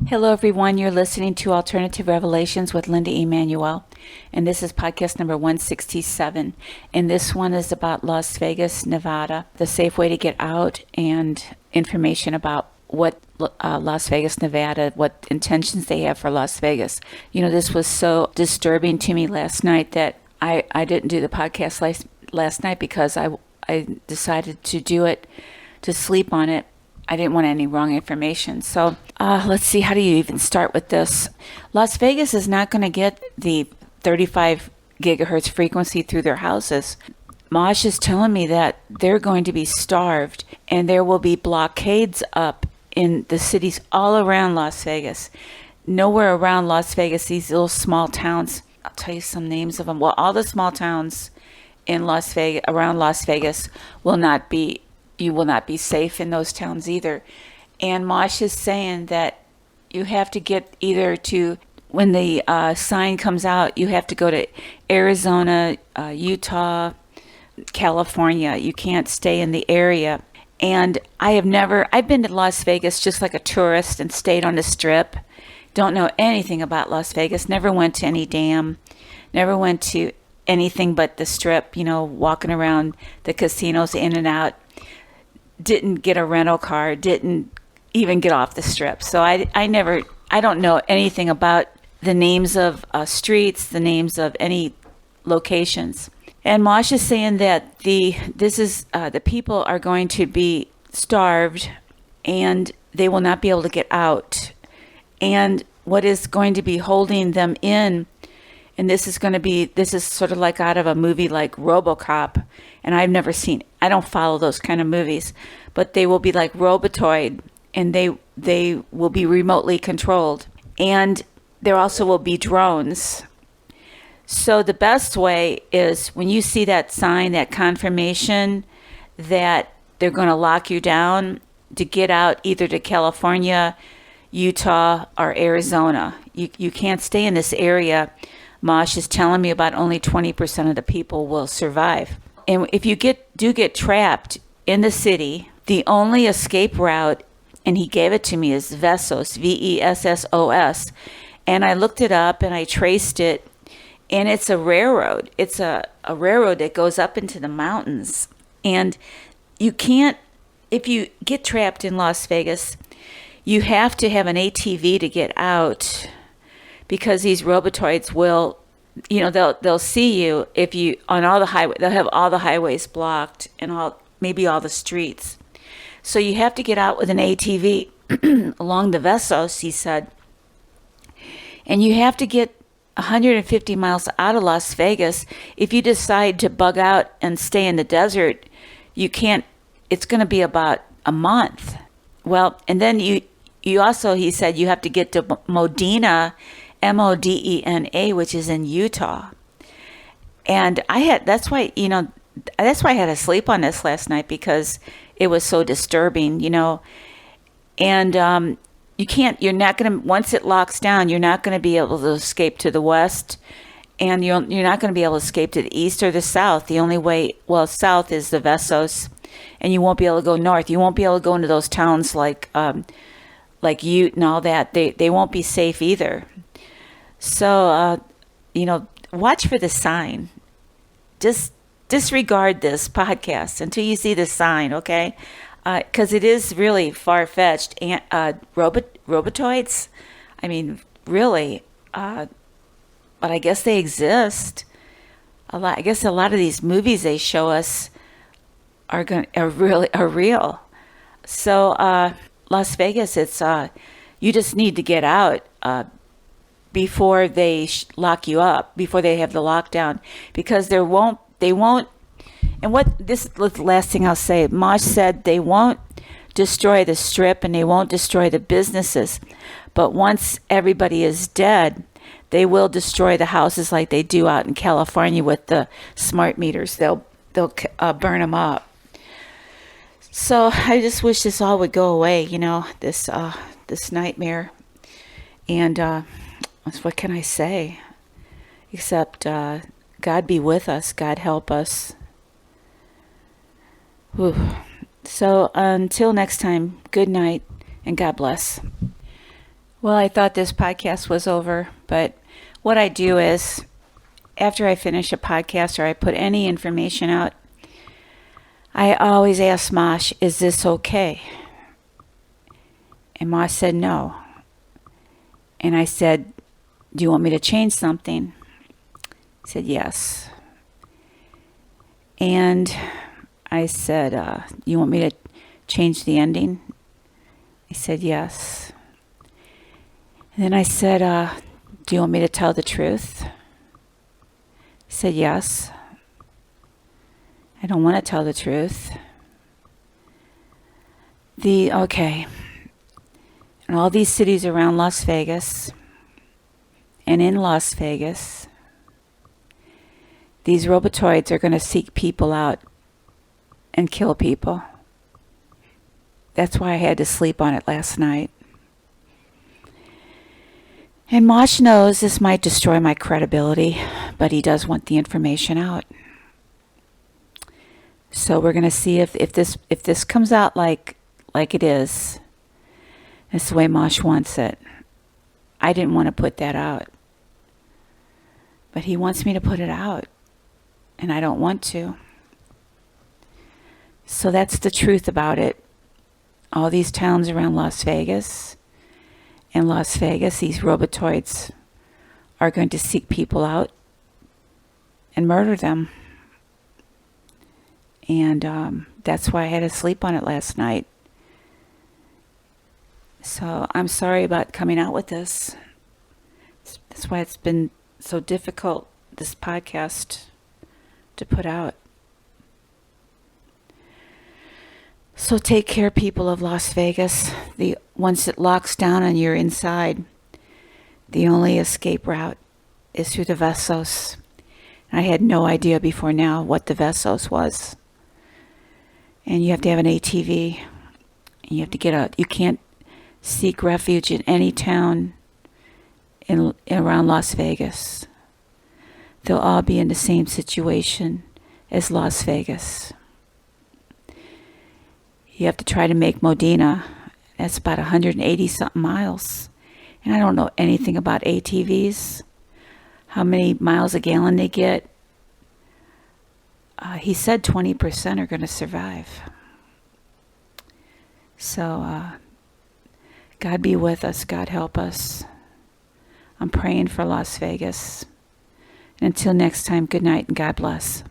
Hello, everyone. You're listening to Alternative Revelations with Linda Emanuel, and this is podcast number 167. And this one is about Las Vegas, Nevada, the safe way to get out, and information about what Las Vegas, Nevada, what intentions they have for Las Vegas. You know, this was so disturbing to me last night that I didn't do the podcast last night because I decided to do it, to sleep on it. I didn't want any wrong information. So let's see, how do you even start with this? Las Vegas is not going to get the 35 gigahertz frequency through their houses. Mosh is telling me that they're going to be starved and there will be blockades up in the cities all around Las Vegas. Nowhere around Las Vegas, these little small towns, I'll tell you some names of them. Well, all the small towns in Las Vegas, around Las Vegas, you will not be safe in those towns either. And Mosh is saying that you have to get either to, when the sign comes out, you have to go to Arizona, Utah, California. You can't stay in the area. And I've been to Las Vegas just like a tourist and stayed on the Strip. Don't know anything about Las Vegas. Never went to any dam. Never went to anything but the Strip, walking around the casinos in and out. Didn't get a rental car, didn't even get off the Strip. So I don't know anything about the names of streets, the names of any locations. And Mosh is saying that the people are going to be starved and they will not be able to get out. And what is going to be holding them in, and this is sort of like out of a movie like RoboCop, and I don't follow those kind of movies, but they will be like Robotoid, and they will be remotely controlled. And there also will be drones. So the best way is when you see that sign, that confirmation that they're going to lock you down, to get out either to California, Utah, or Arizona. You can't stay in this area. Mosh is telling me about only 20% of the people will survive. And if you do get trapped in the city, the only escape route, and he gave it to me, is Vessos, Vessos. And I looked it up and I traced it, and it's a railroad. It's a railroad that goes up into the mountains. And you can't, if you get trapped in Las Vegas, you have to have an ATV to get out, because these robotoids will, they'll see you if you on all the highway. They'll have all the highways blocked and maybe all the streets. So you have to get out with an ATV along the Vessos, he said, and you have to get 150 miles out of Las Vegas. If you decide to bug out and stay in the desert, you can't. It's going to be about a month. Well, and then you also, he said, you have to get to Modena, Modena, which is in Utah. And that's why I had to sleep on this last night, because it was so disturbing, And you're not going to, once it locks down, you're not going to be able to escape to the west, and you're not going to be able to escape to the east or the south. The only way, south is the Vessos, and you won't be able to go north. You won't be able to go into those towns like Ute and all that. They won't be safe either. So, watch for the sign. Just disregard this podcast until you see the sign, okay? Because it is really far-fetched. And robotoids, I mean, really. But I guess they exist. I guess a lot of these movies they show us are real. So, Las Vegas, it's you just need to get out before they lock you up, before they have the lockdown, because they won't. And this is the last thing I'll say. Mosh said they won't destroy the Strip and they won't destroy the businesses, but once everybody is dead, they will destroy the houses like they do out in California with the smart meters. They'll burn them up. So I just wish this all would go away, this nightmare. And what can I say? Except God be with us. God help us. Whew. So until next time, good night and God bless. Well, I thought this podcast was over, but what I do is after I finish a podcast or I put any information out, I always ask Mosh, is this okay? And Mosh said no. And I said, do you want me to change something? He said, yes. And I said, you want me to change the ending? He said, yes. And then I said, do you want me to tell the truth? He said, yes. I don't want to tell the truth. Okay. And all these cities around Las Vegas and in Las Vegas, these robotoids are going to seek people out and kill people. That's why I had to sleep on it last night. And Mosh knows this might destroy my credibility, but he does want the information out. So we're going to see if this comes out like it is. That's the way Mosh wants it. I didn't want to put that out. But he wants me to put it out. And I don't want to. So that's the truth about it. All these towns around Las Vegas. In Las Vegas, these robotoids are going to seek people out and murder them. And that's why I had to sleep on it last night. So I'm sorry about coming out with this. That's why it's been so difficult, this podcast, to put out. So take care, people of Las Vegas. Once it locks down and you're inside, the only escape route is through the Vessos. I had no idea before now what the Vessos was. And you have to have an ATV. And you have to get out. You can't seek refuge in any town around Las Vegas. They'll all be in the same situation as Las Vegas. You have to try to make Modena. That's about 180-something miles. And I don't know anything about ATVs, how many miles a gallon they get. He said 20% are going to survive. So, God be with us. God help us. I'm praying for Las Vegas. And until next time, good night and God bless.